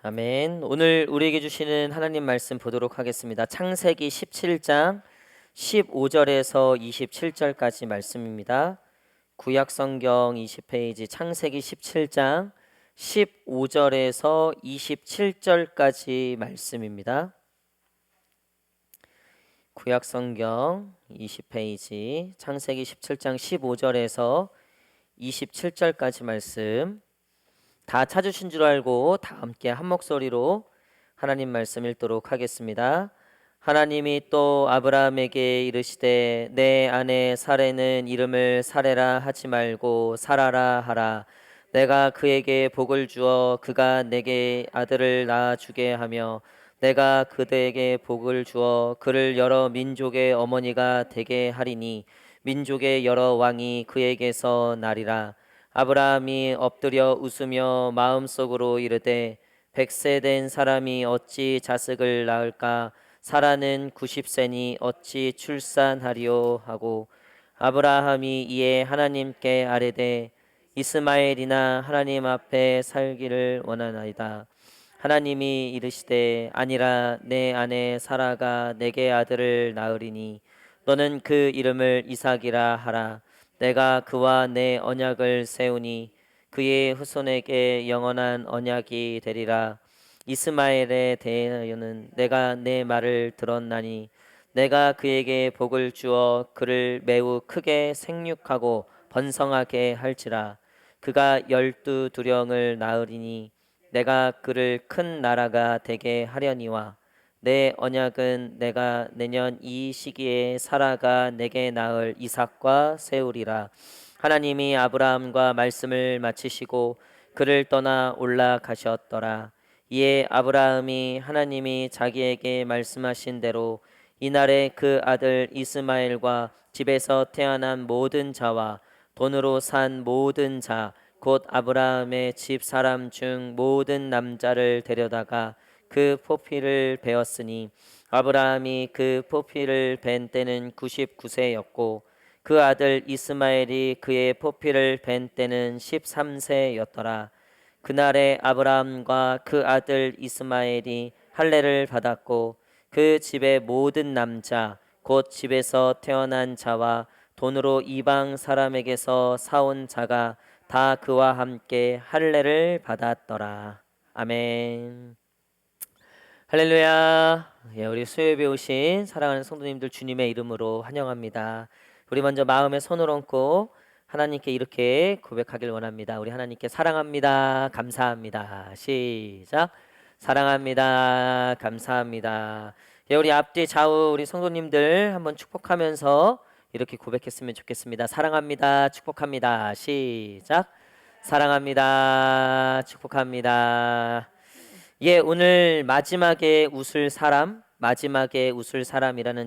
아멘. 오늘 우리에게 주시는 하나님 말씀 보도록 하겠습니다. 창세기 17장 15절에서 27절까지 말씀입니다. 구약 성경 20페이지 창세기 17장 15절에서 27절까지 말씀입니다. 구약 성경 20페이지 창세기 17장 15절에서 27절까지 말씀 다 찾으신 줄 알고 다 함께 한 목소리로 하나님 말씀 읽도록 하겠습니다. 하나님이 또 아브라함에게 이르시되 내 아내 사레는 이름을 사레라 하지 말고 사라라 하라. 내가 그에게 복을 주어 그가 내게 아들을 낳아 주게 하며 내가 그대에게 복을 주어 그를 여러 민족의 어머니가 되게 하리니 민족의 여러 왕이 그에게서 나리라. 아브라함이 엎드려 웃으며 마음속으로 이르되 100세 된 사람이 어찌 자식을 낳을까? 사라는 90세니 어찌 출산하리요 하고 아브라함이 이에 하나님께 아뢰되 이스마엘이나 하나님 앞에 살기를 원하나이다. 하나님이 이르시되 아니라 내 아내 사라가 내게 아들을 낳으리니 너는 그 이름을 이삭이라 하라. 내가 그와 내 언약을 세우니 그의 후손에게 영원한 언약이 되리라. 이스마엘에 대하여는 내가 내 말을 들었나니 내가 그에게 복을 주어 그를 매우 크게 생육하고 번성하게 할지라. 그가 12두령을 낳으리니 내가 그를 큰 나라가 되게 하려니와 내 언약은 내가 내년 이 시기에 사라가 내게 낳을 이삭과 세우리라. 하나님이 아브라함과 말씀을 마치시고 그를 떠나 올라가셨더라. 이에 아브라함이 하나님이 자기에게 말씀하신 대로 이날에 그 아들 이스마엘과 집에서 태어난 모든 자와 돈으로 산 모든 자 곧 아브라함의 집 사람 중 모든 남자를 데려다가 그 포피를 베었으니 아브라함이 그 포피를 벤 때는 99세였고 그 아들 이스마엘이 그의 포피를 벤 때는 13세였더라. 그날에 아브라함과 그 아들 이스마엘이 할례를 받았고 그 집의 모든 남자 곧 집에서 태어난 자와 돈으로 이방 사람에게서 사온 자가 다 그와 함께 할례를 받았더라. 아멘. 할렐루야. 예, 우리 수요일 배우신 사랑하는 성도님들 주님의 이름으로 환영합니다. 우리 먼저 마음에 손을 얹고 하나님께 이렇게 고백하길 원합니다. 우리 하나님께 사랑합니다. 감사합니다. 시작. 사랑합니다. 감사합니다. 예, 우리 앞뒤 좌우 우리 성도님들 한번 축복하면서 이렇게 고백했으면 좋겠습니다. 사랑합니다. 축복합니다. 시작. 사랑합니다. 축복합니다. 예, 오늘 마지막에 웃을 사람이라는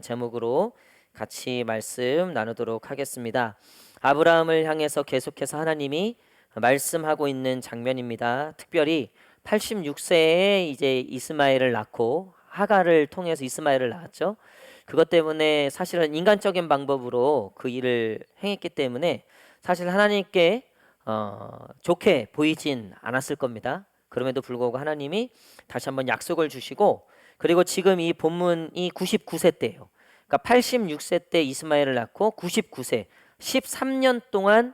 제목으로 같이 말씀 나누도록 하겠습니다. 아브라함을 향해서 계속해서 하나님이 말씀하고 있는 장면입니다. 특별히 86세에 이제 이스마엘을 낳고 하갈을 통해서 이스마엘을 낳았죠. 그것 때문에 사실은 인간적인 방법으로 그 일을 행했기 때문에 사실 하나님께 좋게 보이진 않았을 겁니다. 그럼에도 불구하고 하나님이 다시 한번 약속을 주시고 그리고 지금 이 본문이 99세 때예요. 그러니까 86세 때 이스마엘을 낳고 99세 13년 동안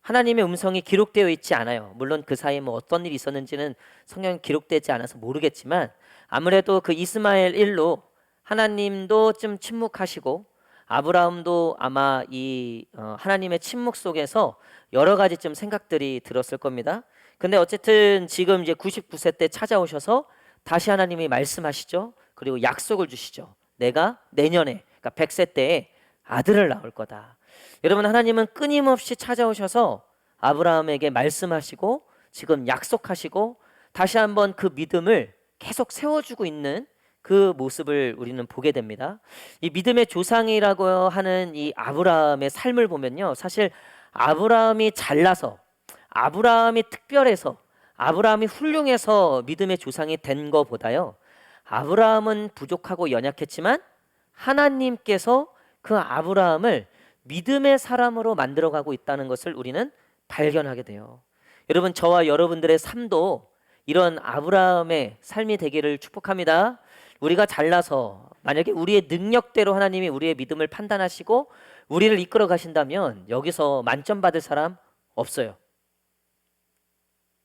하나님의 음성이 기록되어 있지 않아요. 물론 그 사이에 뭐 어떤 일이 있었는지는 성경에 기록되지 않아서 모르겠지만 아무래도 그 이스마엘 일로 하나님도 좀 침묵하시고 아브라함도 아마 이 하나님의 침묵 속에서 여러 가지 좀 생각들이 들었을 겁니다. 근데 어쨌든 지금 이제 99세 때 찾아오셔서 다시 하나님이 말씀하시죠. 그리고 약속을 주시죠. 내가 내년에 그러니까 100세 때에 아들을 낳을 거다. 여러분 하나님은 끊임없이 찾아오셔서 아브라함에게 말씀하시고 지금 약속하시고 다시 한번 그 믿음을 계속 세워주고 있는 그 모습을 우리는 보게 됩니다. 이 믿음의 조상이라고 하는 이 아브라함의 삶을 보면요. 사실 아브라함이 잘나서 아브라함이 특별해서 아브라함이 훌륭해서 믿음의 조상이 된 것보다요. 아브라함은 부족하고 연약했지만 하나님께서 그 아브라함을 믿음의 사람으로 만들어가고 있다는 것을 우리는 발견하게 돼요. 여러분 저와 여러분들의 삶도 이런 아브라함의 삶이 되기를 축복합니다. 우리가 잘나서 만약에 우리의 능력대로 하나님이 우리의 믿음을 판단하시고 우리를 이끌어 가신다면 여기서 만점 받을 사람 없어요.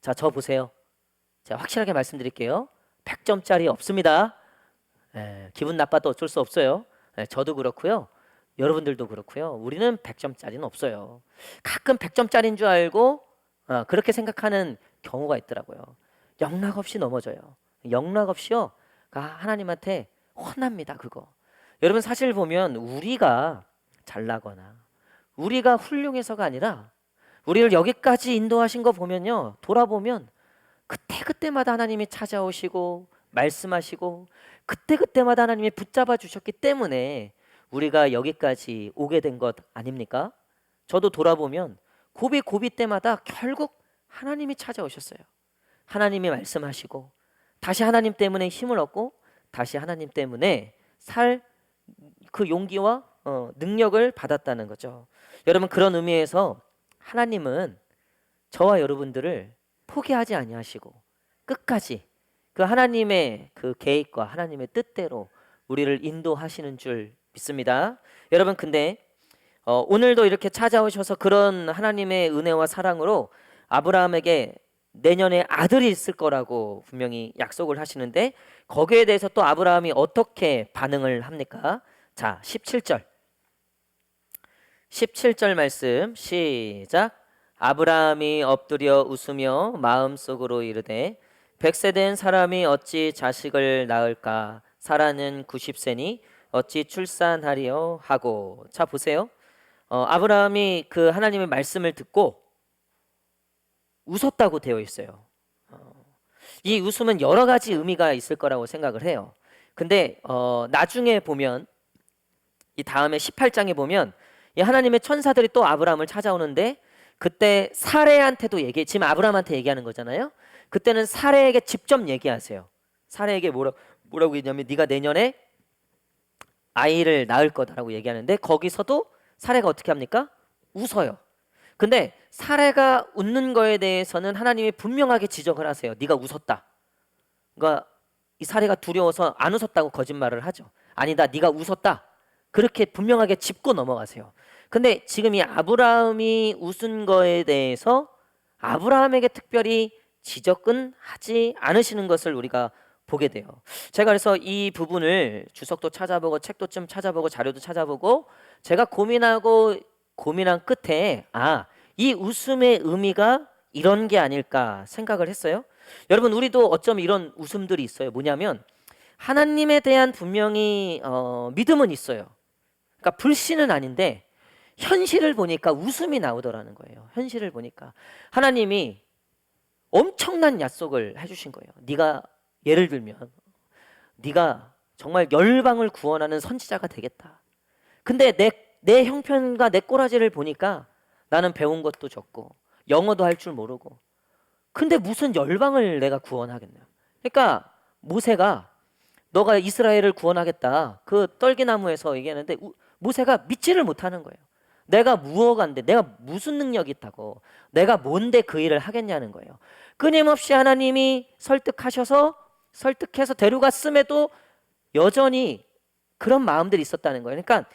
자, 저 보세요. 제가 확실하게 말씀드릴게요. 100점짜리 없습니다. 기분 나빠도 어쩔 수 없어요. 저도 그렇고요. 여러분들도 그렇고요. 우리는 100점짜리는 없어요. 가끔 100점짜리인 줄 알고 그렇게 생각하는 경우가 있더라고요. 영락없이 넘어져요. 영락없이요. 하나님한테 혼납니다. 그거. 여러분 사실 보면 우리가 잘나거나 우리가 훌륭해서가 아니라 우리를 여기까지 인도하신 거 보면요. 돌아보면 그때그때마다 하나님이 찾아오시고 말씀하시고 그때그때마다 하나님이 붙잡아 주셨기 때문에 우리가 여기까지 오게 된 것 아닙니까? 저도 돌아보면 고비 때마다 결국 하나님이 찾아오셨어요. 하나님이 말씀하시고 다시 하나님 때문에 힘을 얻고 다시 하나님 때문에 살 그 용기와 능력을 받았다는 거죠. 여러분 그런 의미에서 하나님은 저와 여러분들을 포기하지 아니하시고 끝까지 그 하나님의 그 계획과 하나님의 뜻대로 우리를 인도하시는 줄 믿습니다. 여러분 근데 오늘도 이렇게 찾아오셔서 그런 하나님의 은혜와 사랑으로 아브라함에게 내년에 아들이 있을 거라고 분명히 약속을 하시는데 거기에 대해서 또 아브라함이 어떻게 반응을 합니까? 자, 17절 말씀 시작. 아브라함이 엎드려 웃으며 마음속으로 이르되 100세 된 사람이 어찌 자식을 낳을까? 사라는 90세니 어찌 출산하리요? 하고. 자 보세요. 아브라함이 그 하나님의 말씀을 듣고 웃었다고 되어 있어요. 이 웃음은 여러 가지 의미가 있을 거라고 생각을 해요. 근데 나중에 보면 이 다음에 18장에 보면 이 하나님의 천사들이 또 아브라함을 찾아오는데 그때 사레한테도 지금 아브라함한테 얘기하는 거잖아요. 그때는 사레에게 직접 얘기하세요. 사레에게 뭐라고 했냐면 네가 내년에 아이를 낳을 거다라고 얘기하는데 거기서도 사레가 어떻게 합니까? 웃어요. 근데 사레가 웃는 거에 대해서는 하나님이 분명하게 지적을 하세요. 네가 웃었다. 그러니까 이 사레가 두려워서 안 웃었다고 거짓말을 하죠. 아니다, 네가 웃었다. 그렇게 분명하게 짚고 넘어가세요. 근데 지금 이 아브라함이 웃은 거에 대해서 아브라함에게 특별히 지적은 하지 않으시는 것을 우리가 보게 돼요. 제가 그래서 이 부분을 주석도 찾아보고 책도 좀 찾아보고 자료도 찾아보고 제가 고민한 끝에 이 웃음의 의미가 이런 게 아닐까 생각을 했어요. 여러분 우리도 어쩜 이런 웃음들이 있어요. 뭐냐면 하나님에 대한 분명히 믿음은 있어요. 그러니까 불신은 아닌데 현실을 보니까 웃음이 나오더라는 거예요. 현실을 보니까 하나님이 엄청난 약속을 해주신 거예요. 네가 예를 들면 네가 정말 열방을 구원하는 선지자가 되겠다. 근데 내 형편과 내 꼬라지를 보니까 나는 배운 것도 적고 영어도 할 줄 모르고 근데 무슨 열방을 내가 구원하겠냐. 그러니까 모세가 너가 이스라엘을 구원하겠다. 그 떨기나무에서 얘기하는데 모세가 믿지를 못하는 거예요. 내가 무엇인데 내가 무슨 능력이 있다고 내가 뭔데 그 일을 하겠냐는 거예요. 끊임없이 하나님이 설득해서 데려갔음에도 여전히 그런 마음들이 있었다는 거예요. 그러니까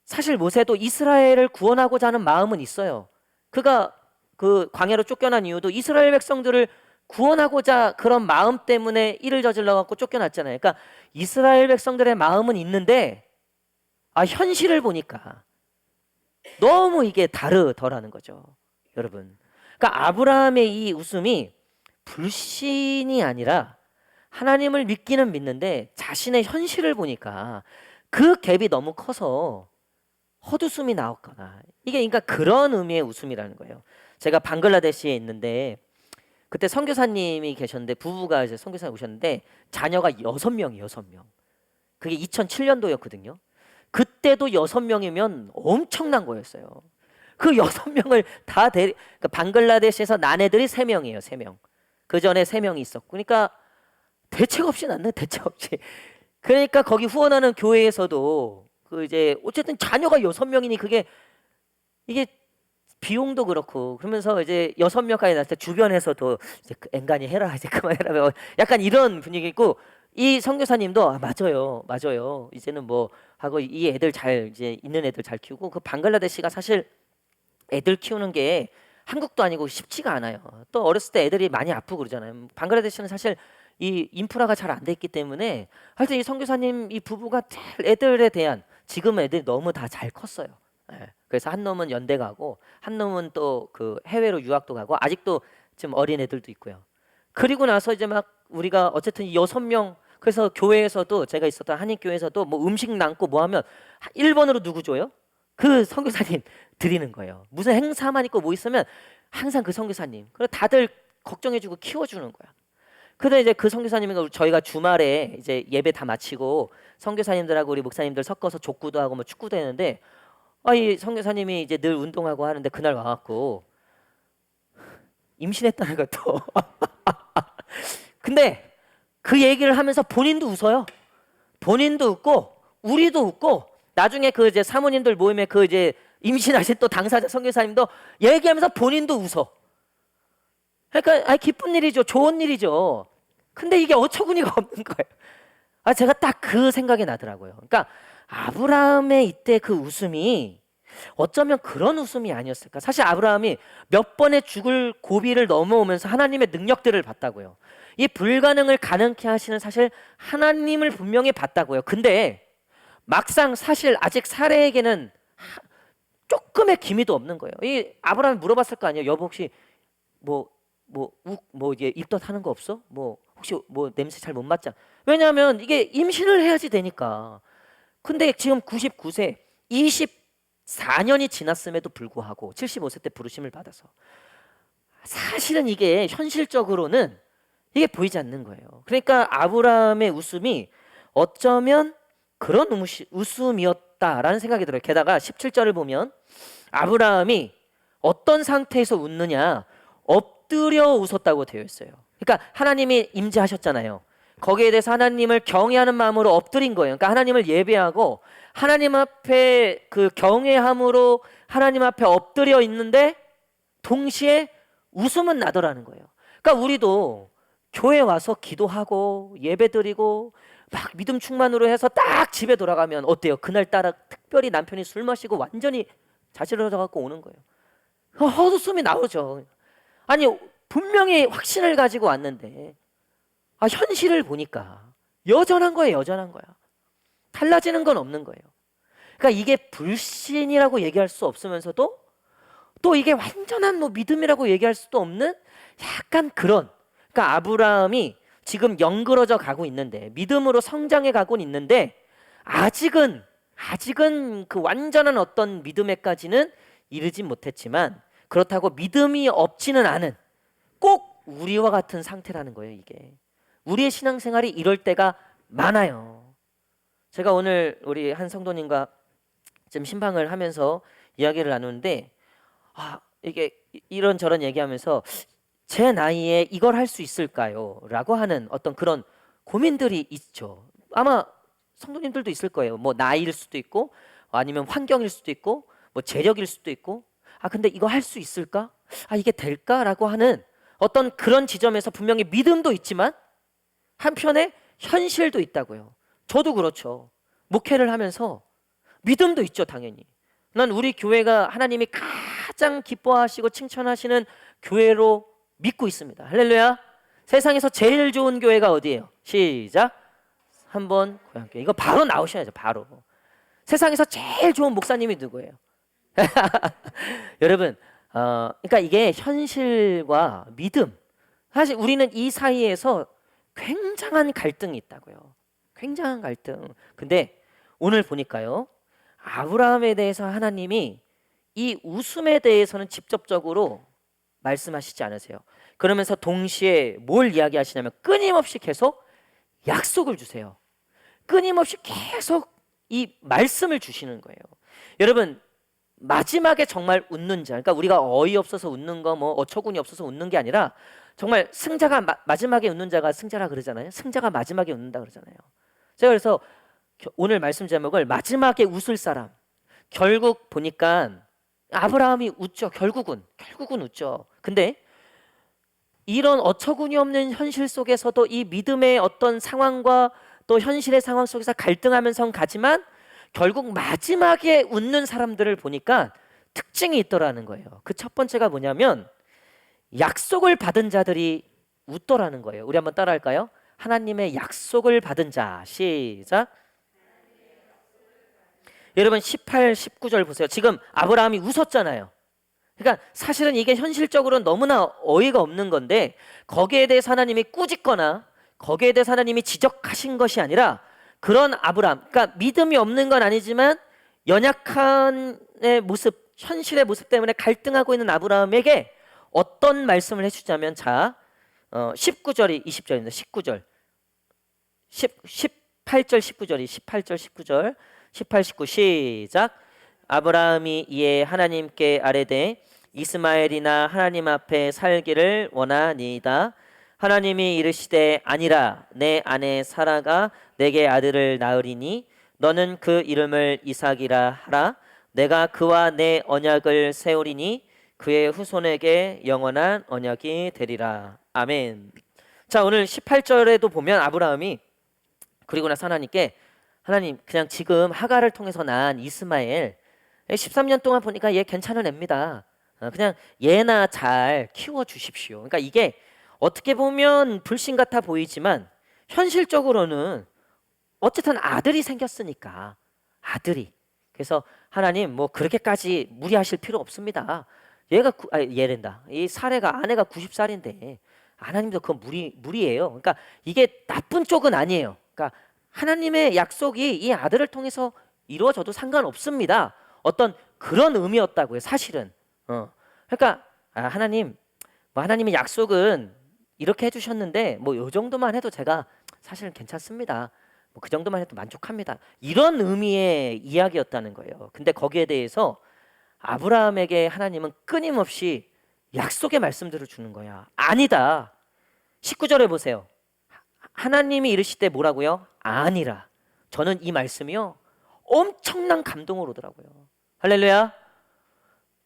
사실 모세도 이스라엘을 구원하고자 하는 마음은 있어요. 그가 그 광야로 쫓겨난 이유도 이스라엘 백성들을 구원하고자 그런 마음 때문에 일을 저질러 갖고 쫓겨났잖아요. 그러니까 이스라엘 백성들의 마음은 있는데 현실을 보니까 너무 이게 다르더라는 거죠. 여러분. 그러니까 아브라함의 이 웃음이 불신이 아니라 하나님을 믿기는 믿는데 자신의 현실을 보니까 그 갭이 너무 커서 헛웃음이 나왔거나 이게 그러니까 그런 의미의 웃음이라는 거예요. 제가 방글라데시에 있는데 그때 선교사님이 계셨는데 부부가 이제 선교사님 오셨는데 자녀가 6명이에요. 6명. 그게 2007년도였거든요. 그때도 6명이면 엄청난 거였어요. 그 6명을 그러니까 방글라데시에서 난 애들이 3명이에요. 3명. 그 전에 3명이 있었고 그러니까 대책 없이 났네. 대책 없이. 그러니까 거기 후원하는 교회에서도 그 이제 어쨌든 자녀가 6명이니 이게 비용도 그렇고 그러면서 이제 6명까지 났을 때 주변에서도 이제 앵간히 해라 이제 그만해라 약간 이런 분위기고 이 선교사님도 맞아요 맞아요 이제는 뭐 하고 이 애들 잘 이제 있는 애들 잘 키우고 그 방글라데시가 사실 애들 키우는 게 한국도 아니고 쉽지가 않아요. 또 어렸을 때 애들이 많이 아프고 그러잖아요. 방글라데시는 사실 이 인프라가 잘 안 돼 있기 때문에 하여튼 이 선교사님 이 부부가 애들에 대한 지금 애들이 너무 다 잘 컸어요. 예. 그래서 한 놈은 연대 가고 한 놈은 또 그 해외로 유학도 가고 아직도 지금 어린 애들도 있고요. 그리고 나서 이제 막 우리가 어쨌든 6명 그래서 교회에서도 제가 있었던 한인교회에서도 뭐 음식 남고 뭐 하면 1번으로 누구 줘요? 그 선교사님 드리는 거예요. 무슨 행사만 있고 뭐 있으면 항상 그 선교사님. 그래서 다들 걱정해주고 키워주는 거야. 근데 이제 그 선교사님이 저희가 주말에 이제 예배 다 마치고 선교사님들하고 우리 목사님들 섞어서 족구도 하고 뭐 축구도 했는데 이 선교사님이 이제 늘 운동하고 하는데 그날 와갖고 임신했다는 것도. 근데 그 얘기를 하면서 본인도 웃어요. 본인도 웃고 우리도 웃고 나중에 그 이제 사모님들 모임에 그 이제 임신하신 또 당사자 선교사님도 얘기하면서 본인도 웃어. 그러니까 기쁜 일이죠. 좋은 일이죠. 근데 이게 어처구니가 없는 거예요. 제가 딱 그 생각이 나더라고요. 그러니까 아브라함의 이때 그 웃음이 어쩌면 그런 웃음이 아니었을까. 사실 아브라함이 몇 번의 죽을 고비를 넘어오면서 하나님의 능력들을 봤다고요. 이 불가능을 가능케 하시는 사실 하나님을 분명히 봤다고요. 근데 막상 사실 아직 사례에게는 조금의 기미도 없는 거예요. 이 아브라함이 물어봤을 거 아니에요. 여보 혹시 뭐 이게 입덧 하는 거 없어? 뭐 혹시 뭐 냄새 잘 못 맡자? 왜냐하면 이게 임신을 해야지 되니까. 근데 지금 99세 24년이 지났음에도 불구하고 75세 때 부르심을 받아서 사실은 이게 현실적으로는 이게 보이지 않는 거예요. 그러니까 아브라함의 웃음이 어쩌면 그런 웃음이었다라는 생각이 들어요. 게다가 17절을 보면 아브라함이 어떤 상태에서 웃느냐 엎드려 웃었다고 되어 있어요. 그러니까 하나님이 임재하셨잖아요. 거기에 대해서 하나님을 경외하는 마음으로 엎드린 거예요. 그러니까 하나님을 예배하고 하나님 앞에 그 경외함으로 하나님 앞에 엎드려 있는데 동시에 웃음은 나더라는 거예요. 그러니까 우리도 교회 와서 기도하고 예배드리고 막 믿음 충만으로 해서 딱 집에 돌아가면 어때요? 그날따라 특별히 남편이 술 마시고 완전히 자질러져 갖고 오는 거예요. 헛웃음이 나오죠. 아니 분명히 확신을 가지고 왔는데 현실을 보니까 여전한 거예요. 여전한 거야. 달라지는 건 없는 거예요. 그러니까 이게 불신이라고 얘기할 수 없으면서도 또 이게 완전한 뭐 믿음이라고 얘기할 수도 없는 약간 그런. 그러니까 아브라함이 지금 영그러져 가고 있는데 믿음으로 성장해 가고 있는데 아직은 그 완전한 어떤 믿음에까지는 이르지 못했지만 그렇다고 믿음이 없지는 않은 꼭 우리와 같은 상태라는 거예요. 이게 우리의 신앙생활이 이럴 때가 많아요. 제가 오늘 우리 한 성도님과 좀 신방을 하면서 이야기를 나누는데 이게 이런저런 얘기하면서 제 나이에 이걸 할 수 있을까요? 라고 하는 어떤 그런 고민들이 있죠. 아마 성도님들도 있을 거예요. 뭐 나이일 수도 있고 아니면 환경일 수도 있고 뭐 재력일 수도 있고 근데 이거 할 수 있을까? 이게 될까라고 하는 어떤 그런 지점에서 분명히 믿음도 있지만 한편에 현실도 있다고요. 저도 그렇죠. 목회를 하면서 믿음도 있죠, 당연히. 난 우리 교회가 하나님이 가장 기뻐하시고 칭찬하시는 교회로 믿고 있습니다. 할렐루야. 세상에서 제일 좋은 교회가 어디예요? 시작. 한번 고향교회. 이거 바로 나오셔야죠. 바로. 세상에서 제일 좋은 목사님이 누구예요? 여러분, 그러니까 이게 현실과 믿음. 사실 우리는 이 사이에서 굉장한 갈등이 있다고요. 굉장한 갈등. 근데 오늘 보니까요. 아브라함에 대해서 하나님이 이 웃음에 대해서는 직접적으로 말씀하시지 않으세요. 그러면서 동시에 뭘 이야기하시냐면 끊임없이 계속 약속을 주세요. 끊임없이 계속 이 말씀을 주시는 거예요. 여러분 마지막에 정말 웃는 자, 그러니까 우리가 어이없어서 웃는 거 뭐 어처구니 없어서 웃는 게 아니라 정말 승자가 마지막에 웃는 자가 승자라 그러잖아요. 승자가 마지막에 웃는다 그러잖아요. 제가 그래서 오늘 말씀 제목을 마지막에 웃을 사람. 결국 보니까 아브라함이 웃죠. 결국은 웃죠. 근데 이런 어처구니 없는 현실 속에서도 이 믿음의 어떤 상황과 또 현실의 상황 속에서 갈등하면서 가지만 결국 마지막에 웃는 사람들을 보니까 특징이 있더라는 거예요. 그 첫 번째가 뭐냐면 약속을 받은 자들이 웃더라는 거예요. 우리 한번 따라할까요? 하나님의 약속을 받은 자. 시작. 여러분 18, 19절 보세요. 지금 아브라함이 웃었잖아요. 그러니까 사실은 이게 현실적으로는 너무나 어이가 없는 건데 거기에 대해서 하나님이 꾸짖거나 거기에 대해서 하나님이 지적하신 것이 아니라 그런 아브라함, 그러니까 믿음이 없는 건 아니지만 연약한의 모습, 현실의 모습 때문에 갈등하고 있는 아브라함에게 어떤 말씀을 해주자면 자 19절이 20절입니다. 19절 18절 19절이 18절 19절 18, 19 시작. 아브라함이 이에 하나님께 아뢰되 이스마엘이나 하나님 앞에 살기를 원하니이다. 하나님이 이르시되 아니라 내 아내 사라가 내게 아들을 낳으리니 너는 그 이름을 이삭이라 하라. 내가 그와 내 언약을 세우리니 그의 후손에게 영원한 언약이 되리라. 아멘. 자, 오늘 18절에도 보면 아브라함이 그리고 나서 하나님께 하나님 그냥 지금 하갈을 통해서 난 이스마엘 13년 동안 보니까 얘 괜찮은 애입니다. 그냥 얘나 잘 키워주십시오. 그러니까 이게 어떻게 보면 불신 같아 보이지만 현실적으로는 어쨌든 아들이 생겼으니까 아들이. 그래서 하나님 뭐 그렇게까지 무리하실 필요 없습니다. 얘랜다. 이 사례가 아내가 90살인데 하나님도 그건 무리예요. 그러니까 이게 나쁜 쪽은 아니에요. 그러니까 하나님의 약속이 이 아들을 통해서 이루어져도 상관없습니다. 어떤 그런 의미였다고요. 사실은. 그러니까 하나님, 뭐 하나님의 약속은 이렇게 해주셨는데 뭐 이 정도만 해도 제가 사실은 괜찮습니다. 뭐 그 정도만 해도 만족합니다. 이런 의미의 이야기였다는 거예요. 근데 거기에 대해서 아브라함에게 하나님은 끊임없이 약속의 말씀들을 주는 거야. 아니다. 19절에 보세요. 하나님이 이르시되 뭐라고요? 아니라. 저는 이 말씀이요 엄청난 감동을 오더라고요. 할렐루야.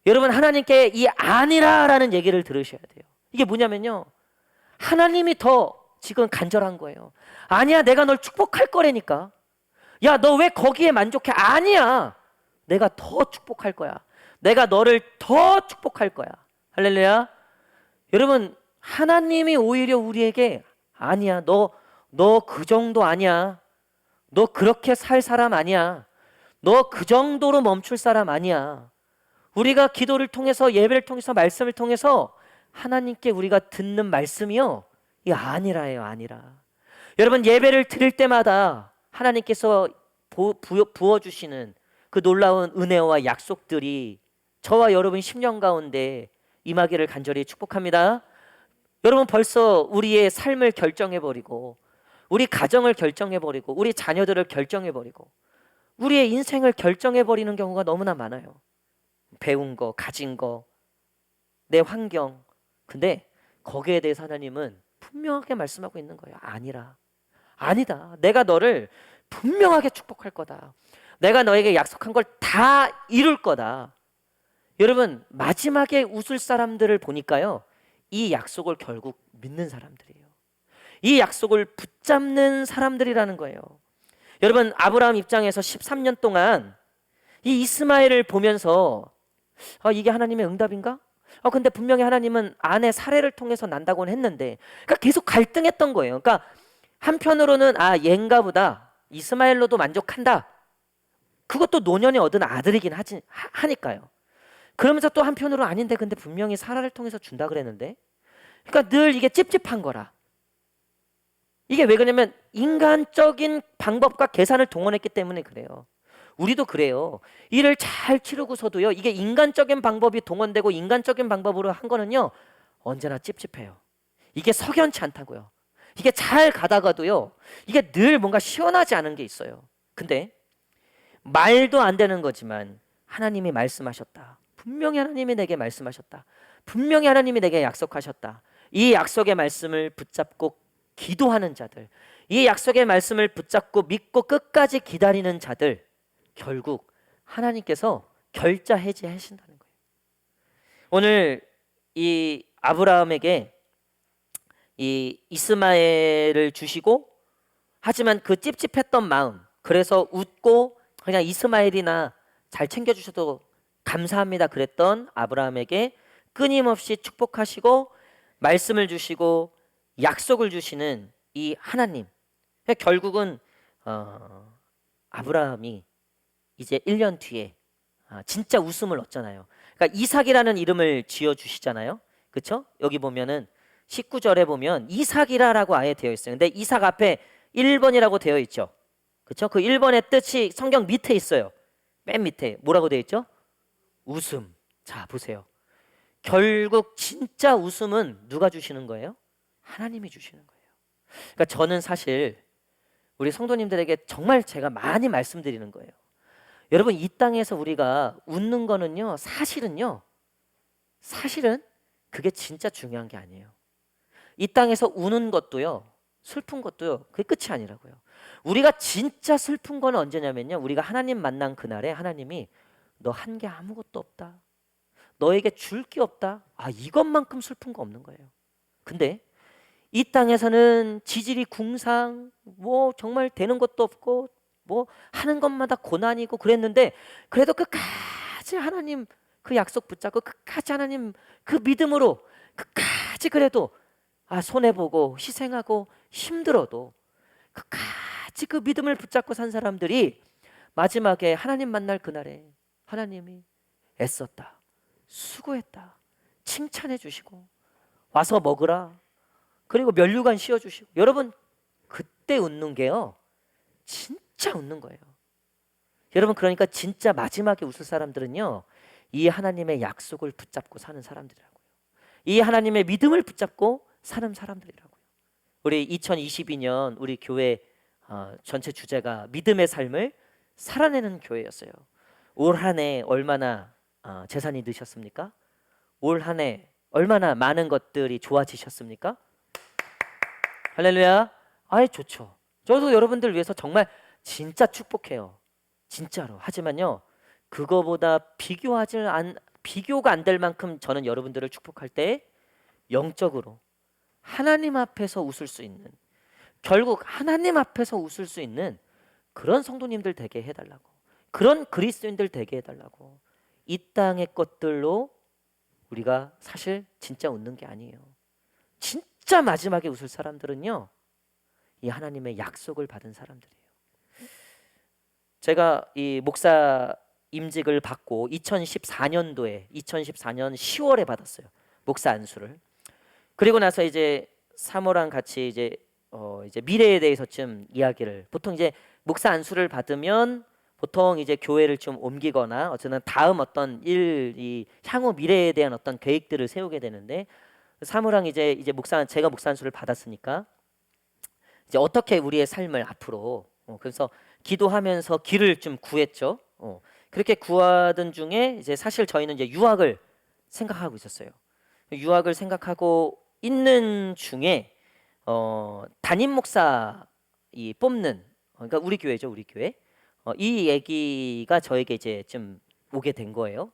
여러분 하나님께 이 아니라라는 얘기를 들으셔야 돼요. 이게 뭐냐면요 하나님이 더 지금 간절한 거예요. 아니야 내가 널 축복할 거라니까. 야 너 왜 거기에 만족해? 아니야 내가 더 축복할 거야. 내가 너를 더 축복할 거야. 할렐루야. 여러분 하나님이 오히려 우리에게 아니야 너 그 정도 아니야. 너 그렇게 살 사람 아니야. 너 그 정도로 멈출 사람 아니야. 우리가 기도를 통해서 예배를 통해서 말씀을 통해서 하나님께 우리가 듣는 말씀이요 이 아니라예요. 아니라. 여러분 예배를 드릴 때마다 하나님께서 부어주시는 그 놀라운 은혜와 약속들이 저와 여러분 10년 가운데 임하기를 간절히 축복합니다. 여러분 벌써 우리의 삶을 결정해버리고 우리 가정을 결정해버리고 우리 자녀들을 결정해버리고 우리의 인생을 결정해버리는 경우가 너무나 많아요. 배운 거, 가진 거, 내 환경. 근데 거기에 대해서 하나님은 분명하게 말씀하고 있는 거예요. 아니라. 아니다. 내가 너를 분명하게 축복할 거다. 내가 너에게 약속한 걸 다 이룰 거다. 여러분 마지막에 웃을 사람들을 보니까요 이 약속을 결국 믿는 사람들이에요. 이 약속을 붙잡는 사람들이라는 거예요. 여러분 아브라함 입장에서 13년 동안 이 이스마엘을 보면서 이게 하나님의 응답인가? 근데 분명히 하나님은 아내 사례를 통해서 난다고는 했는데 그러니까 계속 갈등했던 거예요. 그러니까 한편으로는 얘인가 보다 이스마엘로도 만족한다. 그것도 노년에 얻은 아들이긴 하니까요. 그러면서 또 한편으로 아닌데 근데 분명히 사라를 통해서 준다 그랬는데 그러니까 늘 이게 찝찝한 거라. 이게 왜 그러냐면 인간적인 방법과 계산을 동원했기 때문에 그래요. 우리도 그래요. 일을 잘 치르고서도요 이게 인간적인 방법이 동원되고 인간적인 방법으로 한 거는요 언제나 찝찝해요. 이게 석연치 않다고요. 이게 잘 가다가도요 이게 늘 뭔가 시원하지 않은 게 있어요. 근데 말도 안 되는 거지만 하나님이 말씀하셨다. 분명히 하나님이 내게 말씀하셨다. 분명히 하나님이 내게 약속하셨다. 이 약속의 말씀을 붙잡고 기도하는 자들, 이 약속의 말씀을 붙잡고 믿고 끝까지 기다리는 자들 결국 하나님께서 결자 해지하신다는 거예요. 오늘 이 아브라함에게 이 이스마엘을 주시고, 하지만 그 찝찝했던 마음, 그래서 웃고 그냥 이스마엘이나 잘 챙겨주셔도 감사합니다 그랬던 아브라함에게 끊임없이 축복하시고 말씀을 주시고 약속을 주시는 이 하나님. 결국은 아브라함이 이제 1년 뒤에 진짜 웃음을 얻잖아요. 그러니까 이삭이라는 이름을 지어 주시잖아요. 그렇죠? 여기 보면은 19절에 보면 이삭이라라고 아예 되어 있어요. 근데 이삭 앞에 1번이라고 되어 있죠. 그렇죠? 그 1번의 뜻이 성경 밑에 있어요. 맨 밑에 뭐라고 되어 있죠? 웃음. 자, 보세요. 결국 진짜 웃음은 누가 주시는 거예요? 하나님이 주시는 거예요. 그러니까 저는 사실 우리 성도님들에게 정말 제가 많이 말씀드리는 거예요. 여러분, 이 땅에서 우리가 웃는 거는요, 사실은 그게 진짜 중요한 게 아니에요. 이 땅에서 우는 것도요, 슬픈 것도요, 그게 끝이 아니라고요. 우리가 진짜 슬픈 건 언제냐면요, 우리가 하나님 만난 그날에 하나님이 너 한 게 아무것도 없다, 너에게 줄 게 없다, 이것만큼 슬픈 거 없는 거예요. 근데 이 땅에서는 지질이 궁상, 뭐 정말 되는 것도 없고 뭐 하는 것마다 고난이고 그랬는데, 그래도 끝까지 하나님 그 약속 붙잡고 끝까지 하나님 그 믿음으로 끝까지, 그래도 손해보고 희생하고 힘들어도 끝까지 그 믿음을 붙잡고 산 사람들이 마지막에 하나님 만날 그날에 하나님이 애썼다, 수고했다, 칭찬해 주시고 와서 먹으라, 그리고 면류관 씌워주시고, 여러분 그때 웃는 게요, 진짜 웃는 거예요. 여러분, 그러니까 진짜 마지막에 웃을 사람들은요, 이 하나님의 약속을 붙잡고 사는 사람들이라고요. 이 하나님의 믿음을 붙잡고 사는 사람들이라고요. 우리 2022년 우리 교회 전체 주제가 믿음의 삶을 살아내는 교회였어요. 올 한 해 얼마나 재산이 느셨습니까? 올 한 해 얼마나 많은 것들이 좋아지셨습니까? 할렐루야. 좋죠. 저도 여러분들 위해서 정말 진짜 축복해요. 진짜로. 하지만요, 그거보다 비교가 안 될 만큼 저는 여러분들을 축복할 때 영적으로 하나님 앞에서 웃을 수 있는, 결국 하나님 앞에서 웃을 수 있는 그런 성도님들 되게 해달라고, 그런 그리스도인들 되게 해달라고. 이 땅의 것들로 우리가 사실 진짜 웃는 게 아니에요. 진짜 마지막에 웃을 사람들은요, 이 하나님의 약속을 받은 사람들이에요. 제가 이 목사 임직을 받고 2014년 10월에 받았어요. 목사 안수를. 그리고 나서 이제 사모랑 같이 이제 미래에 대해서 좀 이야기를, 보통 이제 목사 안수를 받으면 보통 이제 교회를 좀 옮기거나 어쨌든 다음 어떤 이 향후 미래에 대한 어떤 계획들을 세우게 되는데, 사무랑 제가 목사 안수를 받았으니까 이제 어떻게 우리의 삶을 앞으로, 그래서 기도하면서 길을 좀 구했죠. 그렇게 구하던 중에 이제 사실 저희는 이제 유학을 생각하고 있었어요. 유학을 생각하고 있는 중에 담임 목사 이 뽑는, 그러니까 우리 교회죠, 우리 교회. 이 얘기가 저에게 이제 좀 오게 된 거예요.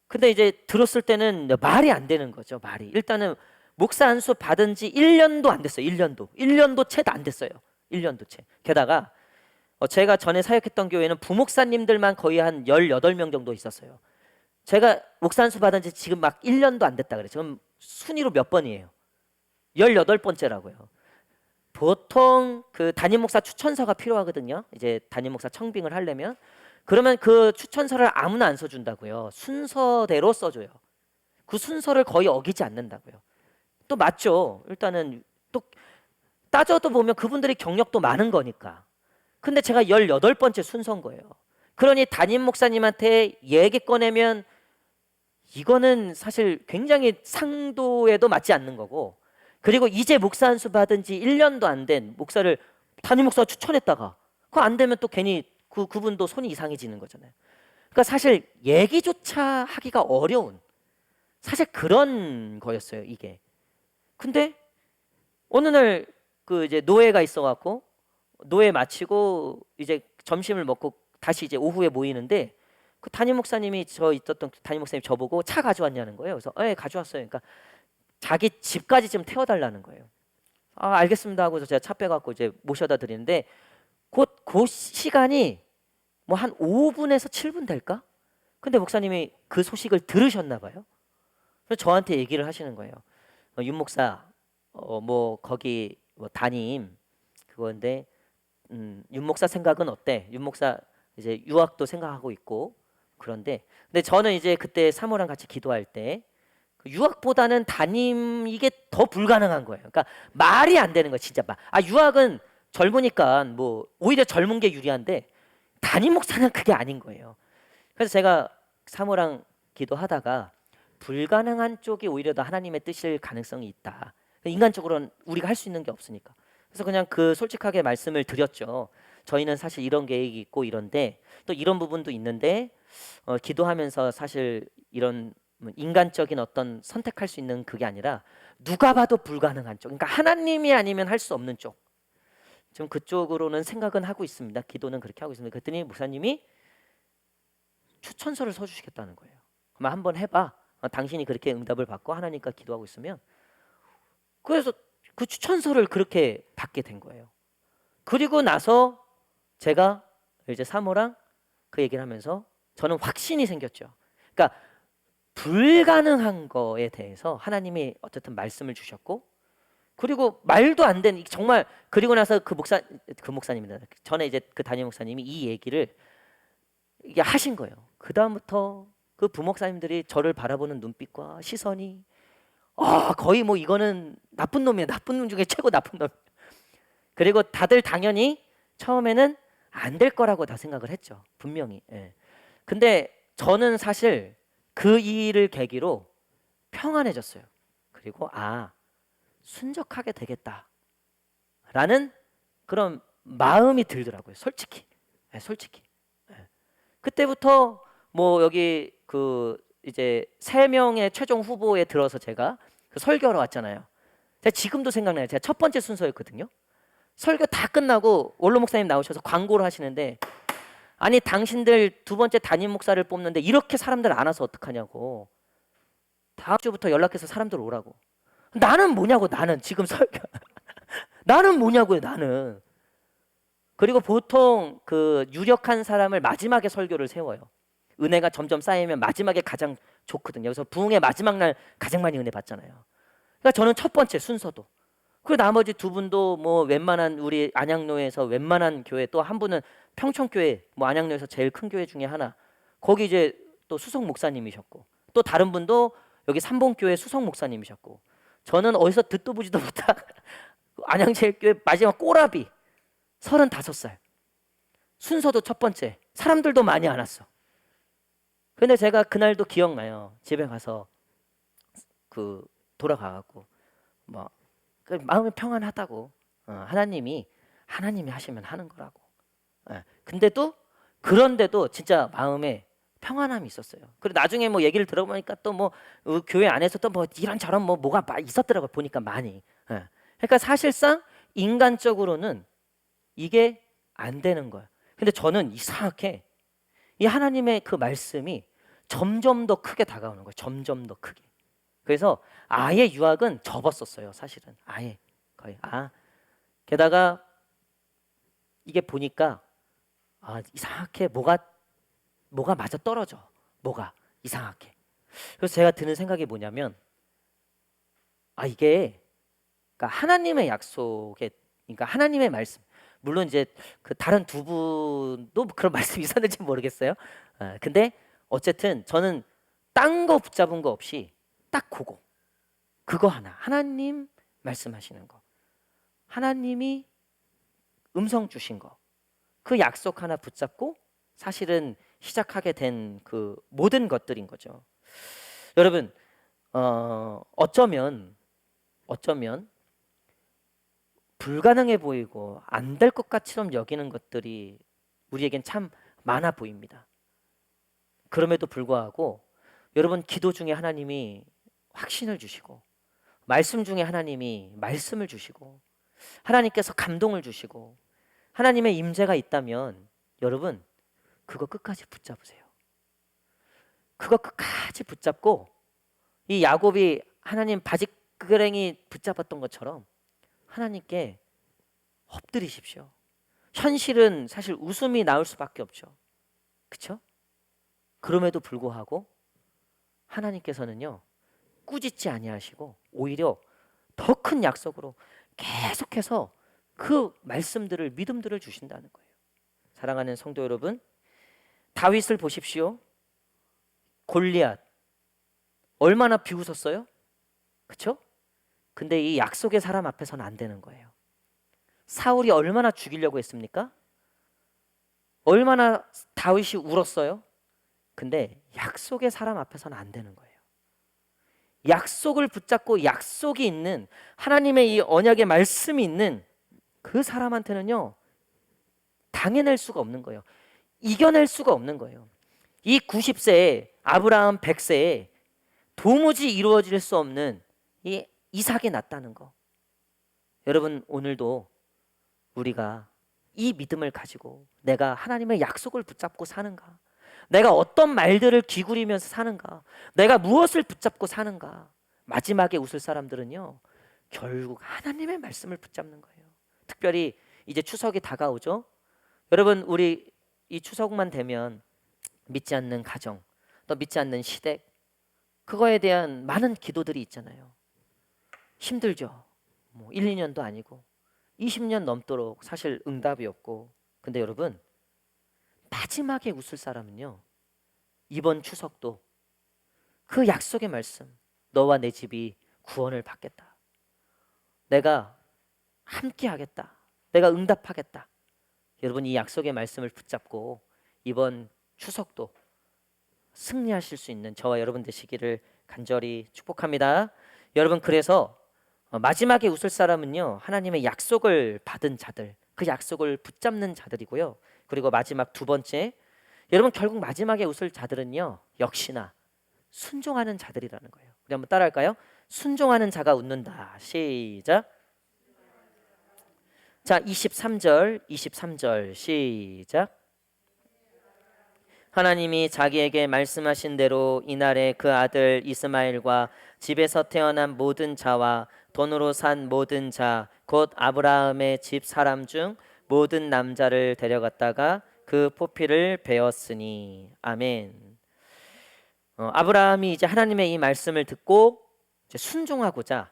근데 이제 들었을 때는 말이 안 되는 거죠. 말이. 일단은 목사 안수 받은 지 1년도 안 됐어요. 1년도 채도 안 됐어요. 1년도 채. 게다가 제가 전에 사역했던 교회는 부목사님들만 거의 한 18명 정도 있었어요. 제가 목사 안수 받은 지 지금 막 1년도 안 됐다 그래요. 지금 순위로 몇 번이에요? 18번째라고요. 보통 그 담임 목사 추천서가 필요하거든요. 이제 담임 목사 청빙을 하려면. 그러면 그 추천서를 아무나 안 써준다고요. 순서대로 써줘요. 그 순서를 거의 어기지 않는다고요. 또 맞죠. 일단은 또 따져도 보면 그분들이 경력도 많은 거니까. 근데 제가 18번째 순서인 거예요. 그러니 담임 목사님한테 얘기 꺼내면 이거는 사실 굉장히 상도에도 맞지 않는 거고, 그리고 이제 목사 안수 받은 지 1년도 안 된 목사를 담임 목사가 추천했다가 그거 안 되면 또 괜히 그분도 손이 이상해지는 거잖아요. 그러니까 사실 얘기조차 하기가 어려운 사실 그런 거였어요, 이게. 근데 어느 날 그 이제 노예가 있어갖고 노예 마치고 이제 점심을 먹고 다시 이제 오후에 모이는데 그 담임 목사님이 저 있었던 담임 목사님 저보고 차 가져왔냐는 거예요. 그래서 예, 가져왔어요. 그러니까 자기 집까지 좀 태워달라는 거예요. 아, 알겠습니다 하고서 제가 차 빼갖고 이제 모셔다 드리는데 그 시간이 뭐 한 5분에서 7분 될까? 근데 목사님이 그 소식을 들으셨나 봐요. 그래서 저한테 얘기를 하시는 거예요. 윤 목사, 뭐 거기 뭐 담임 그건데 윤 목사 생각은 어때? 윤 목사 이제 유학도 생각하고 있고 그런데 근데 저는 이제 그때 사모랑 같이 기도할 때 유학보다는 담임 이게 더 불가능한 거예요. 그러니까 말이 안 되는 거예요, 진짜 말. 아, 유학은 젊으니까 뭐 오히려 젊은 게 유리한데 담임 목사는 그게 아닌 거예요. 그래서 제가 사모랑 기도하다가 불가능한 쪽이 오히려 더 하나님의 뜻일 가능성이 있다. 인간적으로는 우리가 할 수 있는 게 없으니까. 그래서 그냥 그 솔직하게 말씀을 드렸죠. 저희는 사실 이런 계획이 있고 이런데 또 이런 부분도 있는데 기도하면서 사실 이런 인간적인 어떤 선택할 수 있는 그게 아니라 누가 봐도 불가능한 쪽. 그러니까 하나님이 아니면 할 수 없는 쪽. 좀 그쪽으로는 생각은 하고 있습니다. 기도는 그렇게 하고 있습니다. 그랬더니 목사님이 추천서를 써주시겠다는 거예요. 그럼 한번 해봐. 당신이 그렇게 응답을 받고 하나님과 기도하고 있으면 그래서 그 추천서를 그렇게 받게 된 거예요. 그리고 나서 제가 이제 사모랑 그 얘기를 하면서 저는 확신이 생겼죠. 그러니까 불가능한 거에 대해서 하나님이 어쨌든 말씀을 주셨고 그리고 말도 안 되는 정말 그리고 나서 그 목사님입니다. 전에 이제 그 담임 목사님이 이 얘기를 이게 하신 거예요. 그 다음부터 그 부목사님들이 저를 바라보는 눈빛과 시선이 거의 뭐 이거는 나쁜 놈이야. 나쁜 놈 중에 최고 나쁜 놈. 그리고 다들 당연히 처음에는 안 될 거라고 다 생각을 했죠. 분명히. 예. 근데 저는 사실 그 일을 계기로 평안해졌어요. 그리고 순적하게 되겠다라는 그런 마음이 들더라고요. 솔직히. 예, 솔직히. 예. 그때부터 뭐 여기 그 이제 3명의 최종 후보에 들어서 제가 그 설교하러 왔잖아요. 제가 지금도 생각나요. 제가 첫 번째 순서였거든요. 설교 다 끝나고 원로 목사님 나오셔서 광고를 하시는데 아니 당신들 두 번째 담임 목사를 뽑는데 이렇게 사람들 안 와서 어떡하냐고. 다음 주부터 연락해서 사람들 오라고. 나는 뭐냐고 나는 지금 설교 나는 뭐냐고요 나는. 그리고 보통 그 유력한 사람을 마지막에 설교를 세워요. 은혜가 점점 쌓이면 마지막에 가장 좋거든요. 그래서 부흥의 마지막 날 가장 많이 은혜 받잖아요. 그러니까 저는 첫 번째 순서도. 그리고 나머지 두 분도 뭐 웬만한 우리 안양로에서 웬만한 교회 또 한 분은 평촌교회 뭐 안양로에서 제일 큰 교회 중에 하나. 거기 이제 또 수석 목사님이셨고 또 다른 분도 여기 삼봉교회 수석 목사님이셨고 저는 어디서 듣도 보지도 못한 안양제일교회 마지막 꼬라비 35살. 순서도 첫 번째. 사람들도 많이 안 왔어. 근데 제가 그날도 기억나요. 집에 가서 그 돌아가갖고 뭐 그 마음이 평안하다고 하나님이 하시면 하는 거라고. 예. 근데도 그런데도 진짜 마음에 평안함이 있었어요. 그리고 나중에 뭐 얘기를 들어보니까 또 뭐 교회 안에서 또 뭐 이런저런 뭐가 있었더라고요. 보니까 많이. 예. 그러니까 사실상 인간적으로는 이게 안 되는 거예요. 근데 저는 이상하게 이 하나님의 그 말씀이 점점 더 크게 다가오는 거예요. 점점 더 크게. 그래서 아예 유학은 접었었어요. 사실은 아예 거의 게다가 이게 보니까 이상하게 뭐가 맞아 떨어져. 뭐가 이상하게. 그래서 제가 드는 생각이 뭐냐면 이게 그러니까 하나님의 약속에 그러니까 하나님의 말씀 물론 이제 그 다른 두 분도 그런 말씀이 있었는지 모르겠어요. 근데 어쨌든 저는 딴 거 붙잡은 거 없이 딱 그거 하나 하나님 말씀하시는 거 하나님이 음성 주신 거 그 약속 하나 붙잡고 사실은 시작하게 된 그 모든 것들인 거죠. 여러분 어쩌면 불가능해 보이고 안 될 것 같이럼 여기는 것들이 우리에겐 참 많아 보입니다. 그럼에도 불구하고 여러분 기도 중에 하나님이 확신을 주시고 말씀 중에 하나님이 말씀을 주시고 하나님께서 감동을 주시고 하나님의 임재가 있다면 여러분 그거 끝까지 붙잡으세요. 그거 끝까지 붙잡고 이 야곱이 하나님 바지끄레기 붙잡았던 것처럼 하나님께 엎드리십시오. 현실은 사실 웃음이 나올 수밖에 없죠. 그렇죠? 그럼에도 불구하고 하나님께서는요 꾸짖지 아니하시고 오히려 더 큰 약속으로 계속해서 그 말씀들을 믿음들을 주신다는 거예요. 사랑하는 성도 여러분, 다윗을 보십시오. 골리앗 얼마나 비웃었어요? 그렇죠? 근데 이 약속의 사람 앞에서는 안 되는 거예요. 사울이 얼마나 죽이려고 했습니까? 얼마나 다윗이 울었어요? 근데 약속의 사람 앞에서는 안 되는 거예요. 약속을 붙잡고 약속이 있는 하나님의 이 언약의 말씀이 있는 그 사람한테는요 당해낼 수가 없는 거예요. 이겨낼 수가 없는 거예요. 이 90세에 아브라함 100세에 도무지 이루어질 수 없는 이 이삭이 났다는 거. 여러분 오늘도 우리가 이 믿음을 가지고 내가 하나님의 약속을 붙잡고 사는가, 내가 어떤 말들을 귀구리면서 사는가, 내가 무엇을 붙잡고 사는가. 마지막에 웃을 사람들은요 결국 하나님의 말씀을 붙잡는 거예요. 특별히 이제 추석이 다가오죠. 여러분 우리 이 추석만 되면 믿지 않는 가정, 또 믿지 않는 시댁, 그거에 대한 많은 기도들이 있잖아요. 힘들죠. 뭐 1, 2년도 아니고 20년 넘도록 사실 응답이 없고. 근데 여러분 마지막에 웃을 사람은요 이번 추석도 그 약속의 말씀, 너와 내 집이 구원을 받겠다, 내가 함께 하겠다, 내가 응답하겠다. 여러분 이 약속의 말씀을 붙잡고 이번 추석도 승리하실 수 있는 저와 여러분 되시기를 간절히 축복합니다. 여러분 그래서 마지막에 웃을 사람은요 하나님의 약속을 받은 자들, 그 약속을 붙잡는 자들이고요. 그리고 마지막 두 번째, 여러분 결국 마지막에 웃을 자들은요 역시나 순종하는 자들이라는 거예요. 우리 한번 따라할까요? 순종하는 자가 웃는다. 시작. 자 23절 시작. 하나님이 자기에게 말씀하신 대로 이날에 그 아들 이스마엘과 집에서 태어난 모든 자와 돈으로 산 모든 자, 곧 아브라함의 집 사람 중 모든 남자를 데려갔다가 그 포피를 베었으니. 아멘. 아브라함이 이제 하나님의 이 말씀을 듣고 이제 순종하고자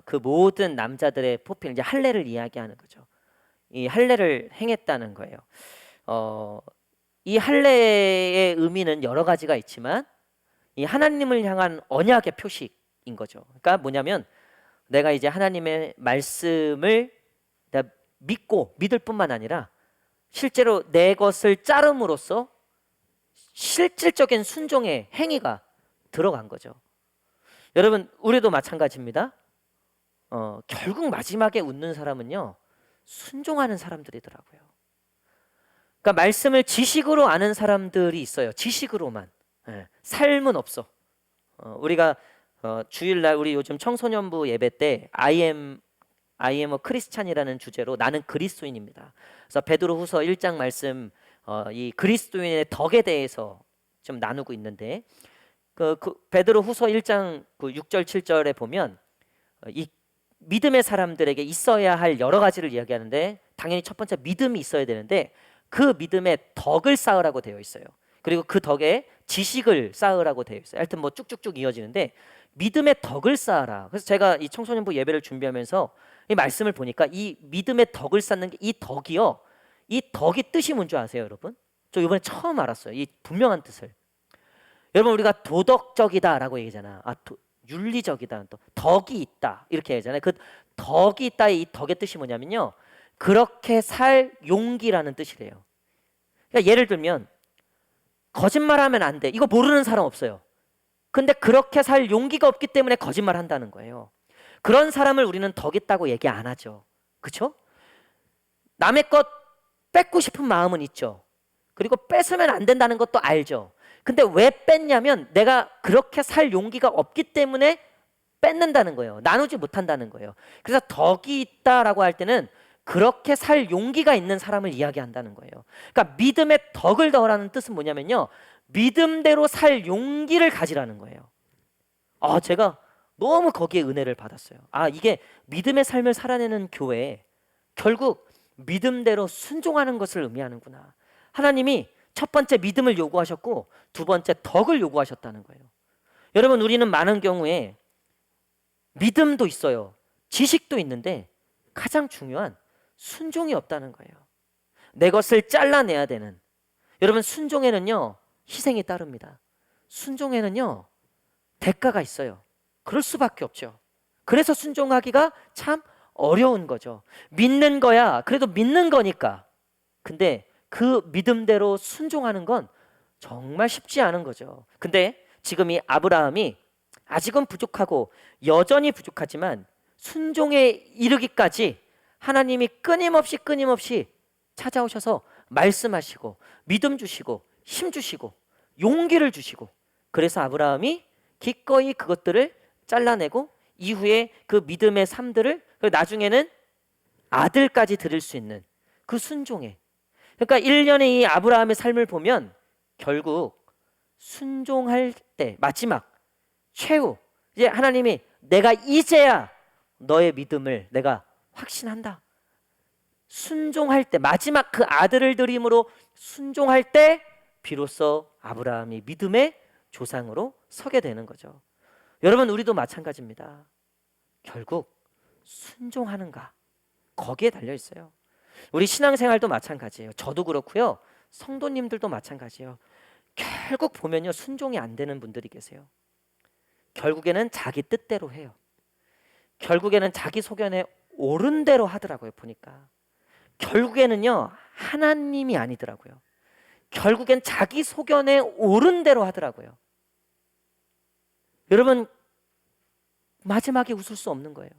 그 모든 남자들의 포피를, 이제 할례를 이야기하는 거죠. 이 할례를 행했다는 거예요. 이 할례의 의미는 여러 가지가 있지만 이 하나님을 향한 언약의 표식인 거죠. 그러니까 뭐냐면 내가 이제 하나님의 말씀을 내가 믿고 믿을 뿐만 아니라 실제로 내 것을 자름으로써 실질적인 순종의 행위가 들어간 거죠. 여러분 우리도 마찬가지입니다. 결국 마지막에 웃는 사람은요 순종하는 사람들이더라고요. 그러니까 말씀을 지식으로 아는 사람들이 있어요. 지식으로만. 삶은 없어. 우리가 주일날 우리 요즘 청소년부 예배 때 I am a Christian이라는 주제로 나는 그리스도인입니다. 그래서 베드로후서 1장 말씀 이 그리스도인의 덕에 대해서 좀 나누고 있는데 그 베드로후서 1장 그 6절 7절에 보면 이 믿음의 사람들에게 있어야 할 여러 가지를 이야기하는데 당연히 첫 번째 믿음이 있어야 되는데 그 믿음의 덕을 쌓으라고 되어 있어요. 그리고 그 덕에 지식을 쌓으라고 되어 있어요. 하여튼 뭐 쭉쭉쭉 이어지는데 믿음의 덕을 쌓아라. 그래서 제가 이 청소년부 예배를 준비하면서 이 말씀을 보니까 이 믿음의 덕을 쌓는 게 이 덕이요. 이 덕이 뜻이 뭔지 아세요, 여러분? 저 이번에 처음 알았어요. 이 분명한 뜻을. 여러분 우리가 도덕적이다라고 얘기하잖아. 윤리적이다. 또 덕이 있다 이렇게 얘기하잖아요. 그 덕이 있다의 이 덕의 뜻이 뭐냐면요. 그렇게 살 용기라는 뜻이래요. 그러니까 예를 들면 거짓말하면 안 돼. 이거 모르는 사람 없어요. 근데 그렇게 살 용기가 없기 때문에 거짓말한다는 거예요. 그런 사람을 우리는 덕 있다고 얘기 안 하죠. 그렇죠? 남의 것 뺏고 싶은 마음은 있죠. 그리고 뺏으면 안 된다는 것도 알죠. 근데 왜 뺐냐면 내가 그렇게 살 용기가 없기 때문에 뺏는다는 거예요. 나누지 못한다는 거예요. 그래서 덕이 있다라고 할 때는 그렇게 살 용기가 있는 사람을 이야기한다는 거예요. 그러니까 믿음의 덕을 더하라는 뜻은 뭐냐면요. 믿음대로 살 용기를 가지라는 거예요. 제가 너무 거기에 은혜를 받았어요. 이게 믿음의 삶을 살아내는 교회, 결국 믿음대로 순종하는 것을 의미하는구나. 하나님이 첫 번째 믿음을 요구하셨고 두 번째 덕을 요구하셨다는 거예요. 여러분, 우리는 많은 경우에 믿음도 있어요. 지식도 있는데 가장 중요한 순종이 없다는 거예요. 내 것을 잘라내야 되는. 여러분, 순종에는요 희생이 따릅니다. 순종에는요 대가가 있어요. 그럴 수밖에 없죠. 그래서 순종하기가 참 어려운 거죠. 믿는 거야 그래도 믿는 거니까. 근데 그 믿음대로 순종하는 건 정말 쉽지 않은 거죠. 근데 지금 이 아브라함이 아직은 부족하고 여전히 부족하지만 순종에 이르기까지 하나님이 끊임없이 찾아오셔서 말씀하시고 믿음 주시고 힘 주시고 용기를 주시고, 그래서 아브라함이 기꺼이 그것들을 잘라내고 이후에 그 믿음의 삶들을 나중에는 아들까지 드릴 수 있는 그 순종에, 그러니까 1년의 이 아브라함의 삶을 보면 결국 순종할 때 마지막 최후, 이제 하나님이 내가 이제야 너의 믿음을 내가 확신한다. 순종할 때, 마지막 그 아들을 드림으로 순종할 때 비로소 아브라함이 믿음의 조상으로 서게 되는 거죠. 여러분, 우리도 마찬가지입니다. 결국 순종하는가, 거기에 달려 있어요. 우리 신앙생활도 마찬가지예요. 저도 그렇고요, 성도님들도 마찬가지예요. 결국 보면요, 순종이 안 되는 분들이 계세요. 결국에는 자기 뜻대로 해요. 결국에는 자기 소견에 옳은 대로 하더라고요. 보니까 결국에는요 하나님이 아니더라고요. 결국엔 자기 소견에 옳은 대로 하더라고요. 여러분, 마지막에 웃을 수 없는 거예요.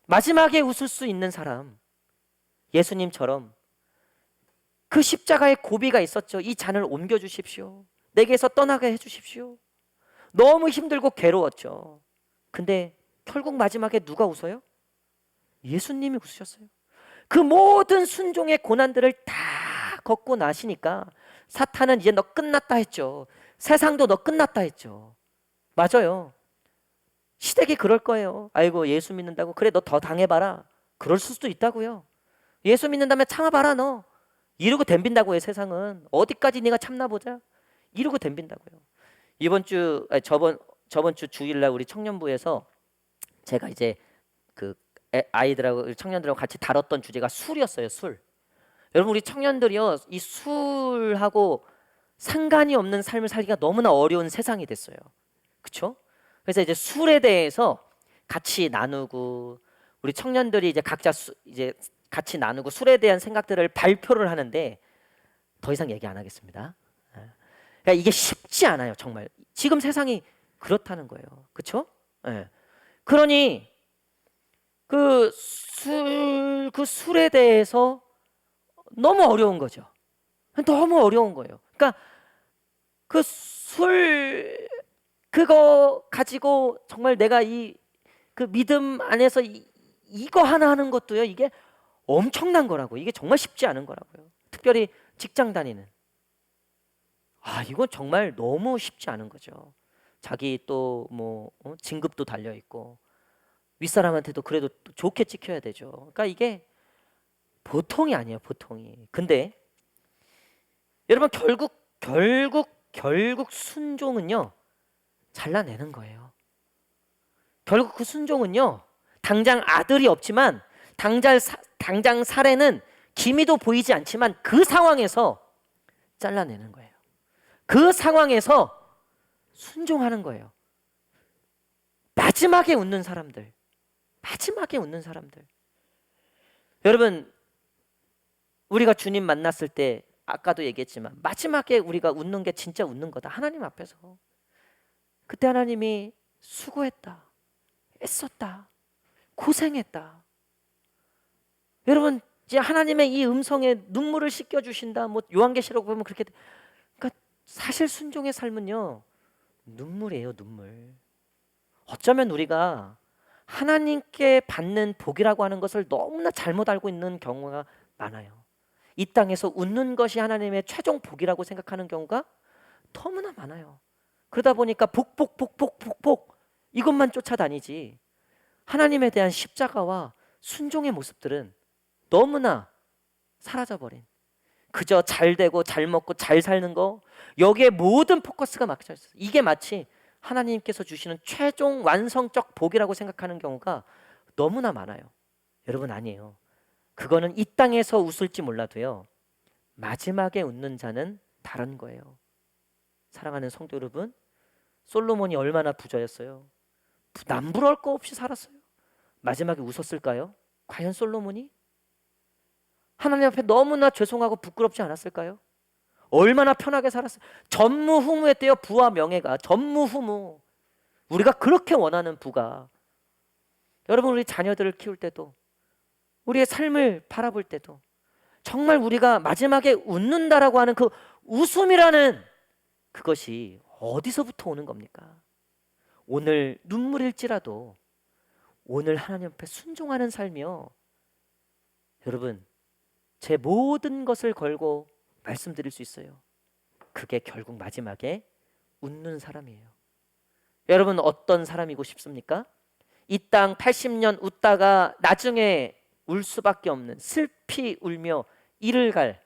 마지막에 웃을 수 있는 사람, 예수님처럼 그 십자가의 고비가 있었죠. 이 잔을 옮겨주십시오. 내게서 떠나게 해주십시오. 너무 힘들고 괴로웠죠. 근데 결국 마지막에 누가 웃어요? 예수님이 웃으셨어요. 그 모든 순종의 고난들을 다 겪고 나시니까 사탄은 이제 너 끝났다 했죠. 세상도 너 끝났다 했죠. 맞아요. 시댁이 그럴 거예요. 아이고, 예수 믿는다고 그래 너 더 당해봐라. 그럴 수도 있다고요. 예수 믿는다면 참아봐라 너. 이러고 덤빈다고요. 세상은 어디까지 네가 참나 보자. 이러고 덤빈다고요. 저번 주 주일날 우리 청년부에서 제가 이제 그 아이들하고 청년들하고 같이 다뤘던 주제가 술이었어요. 술. 여러분, 우리 청년들이요 이 술하고 상관이 없는 삶을 살기가 너무나 어려운 세상이 됐어요. 그렇죠? 그래서 이제 술에 대해서 같이 나누고, 우리 청년들이 이제 각자 이제 같이 나누고 술에 대한 생각들을 발표를 하는데 더 이상 얘기 안 하겠습니다. 그러니까 이게 쉽지 않아요. 정말 지금 세상이 그렇다는 거예요. 그렇죠? 네. 그러니 그 술에 대해서 너무 어려운 거죠. 너무 어려운 거예요. 그러니까 그 술 그거 가지고 정말 내가 그 믿음 안에서 이거 하나 하는 것도요, 이게 엄청난 거라고. 이게 정말 쉽지 않은 거라고요. 특별히 직장 다니는. 이건 정말 너무 쉽지 않은 거죠. 자기 또 뭐 진급도 달려 있고 윗사람한테도 그래도 좋게 찍혀야 되죠. 그러니까 이게 보통이 아니에요, 보통이. 근데 여러분, 결국 순종은요 잘라내는 거예요. 결국 그 순종은요 당장 아들이 없지만 당장 사례는 기미도 보이지 않지만 그 상황에서 잘라내는 거예요. 그 상황에서 순종하는 거예요. 마지막에 웃는 사람들. 여러분, 우리가 주님 만났을 때 아까도 얘기했지만 마지막에 우리가 웃는 게 진짜 웃는 거다. 하나님 앞에서. 그때 하나님이 수고했다, 애썼다, 고생했다. 여러분, 이제 하나님의 이 음성에 눈물을 씻겨주신다. 뭐 요한계시록 보면 그렇게. 그러니까 사실 순종의 삶은요 눈물이에요, 눈물. 어쩌면 우리가 하나님께 받는 복이라고 하는 것을 너무나 잘못 알고 있는 경우가 많아요. 이 땅에서 웃는 것이 하나님의 최종 복이라고 생각하는 경우가 너무나 많아요. 그러다 보니까 복복 이것만 쫓아다니지 하나님에 대한 십자가와 순종의 모습들은 너무나 사라져버린, 그저 잘 되고 잘 먹고 잘 사는 거, 여기에 모든 포커스가 막혀 있어요. 이게 마치 하나님께서 주시는 최종 완성적 복이라고 생각하는 경우가 너무나 많아요. 여러분, 아니에요. 그거는 이 땅에서 웃을지 몰라도요, 마지막에 웃는 자는 다른 거예요. 사랑하는 성도 여러분, 솔로몬이 얼마나 부자였어요. 남부러울 거 없이 살았어요. 마지막에 웃었을까요? 과연 솔로몬이? 하나님 앞에 너무나 죄송하고 부끄럽지 않았을까요? 얼마나 편하게 살았어요. 전무후무했대요. 부와 명예가 전무후무. 우리가 그렇게 원하는 부가, 여러분, 우리 자녀들을 키울 때도, 우리의 삶을 바라볼 때도 정말 우리가 마지막에 웃는다라고 하는 그 웃음이라는 그것이 어디서부터 오는 겁니까? 오늘 눈물일지라도 오늘 하나님 앞에 순종하는 삶이요, 여러분, 제 모든 것을 걸고 말씀드릴 수 있어요. 그게 결국 마지막에 웃는 사람이에요. 여러분, 어떤 사람이고 싶습니까? 이 땅 80년 웃다가 나중에 울 수밖에 없는, 슬피 울며 이를 갈,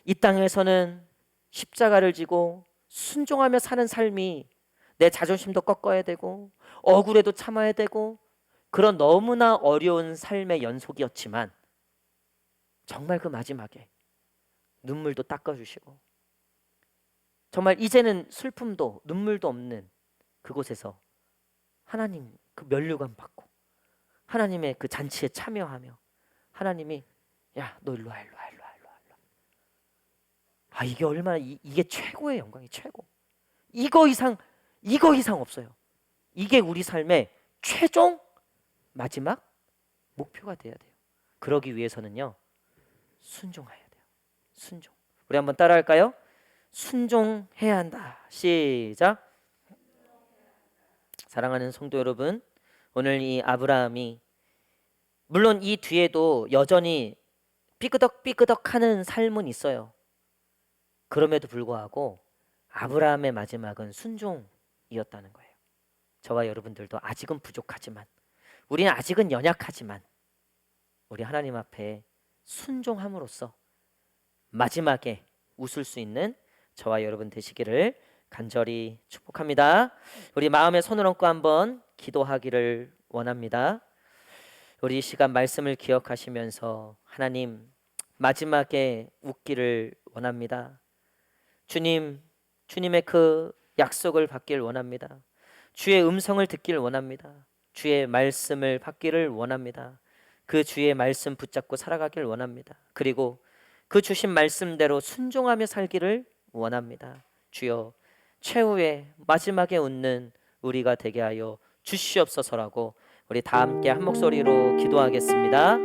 이 땅에서는 십자가를 지고 순종하며 사는 삶이 내 자존심도 꺾어야 되고 억울해도 참아야 되고 그런 너무나 어려운 삶의 연속이었지만, 정말 그 마지막에 눈물도 닦아주시고 정말 이제는 슬픔도 눈물도 없는 그곳에서 하나님 그 면류관 받고 하나님의 그 잔치에 참여하며 하나님이, 야, 너 일로 와, 일로 와, 일로 와, 일로 와, 일로 와. 아, 이게 얼마나 이게 최고의 영광이, 최고. 이거 이상 없어요. 이게 우리 삶의 최종 마지막 목표가 돼야 돼요. 그러기 위해서는요, 순종해야 돼요. 순종. 우리 한번 따라할까요? 순종해야 한다. 시작. 사랑하는 성도 여러분, 오늘 이 아브라함이, 물론 이 뒤에도 여전히 삐끄덕삐끄덕하는 삶은 있어요. 그럼에도 불구하고 아브라함의 마지막은 순종이었다는 거예요. 저와 여러분들도 아직은 부족하지만, 우리는 아직은 연약하지만, 우리 하나님 앞에 순종함으로써 마지막에 웃을 수 있는 저와 여러분 되시기를 간절히 축복합니다. 우리 마음에 손을 얹고 한번 기도하기를 원합니다. 우리 이 시간 말씀을 기억하시면서 하나님, 마지막에 웃기를 원합니다. 주님, 주님의 그 약속을 받길 원합니다. 주의 음성을 듣길 원합니다. 주의 말씀을 받기를 원합니다. 그 주의 말씀 붙잡고 살아가길 원합니다. 그리고 그 주신 말씀대로 순종하며 살기를 원합니다. 주여, 최후의 마지막에 웃는 우리가 되게 하여 주시옵소서라고 우리 다 함께 한 목소리로 기도하겠습니다.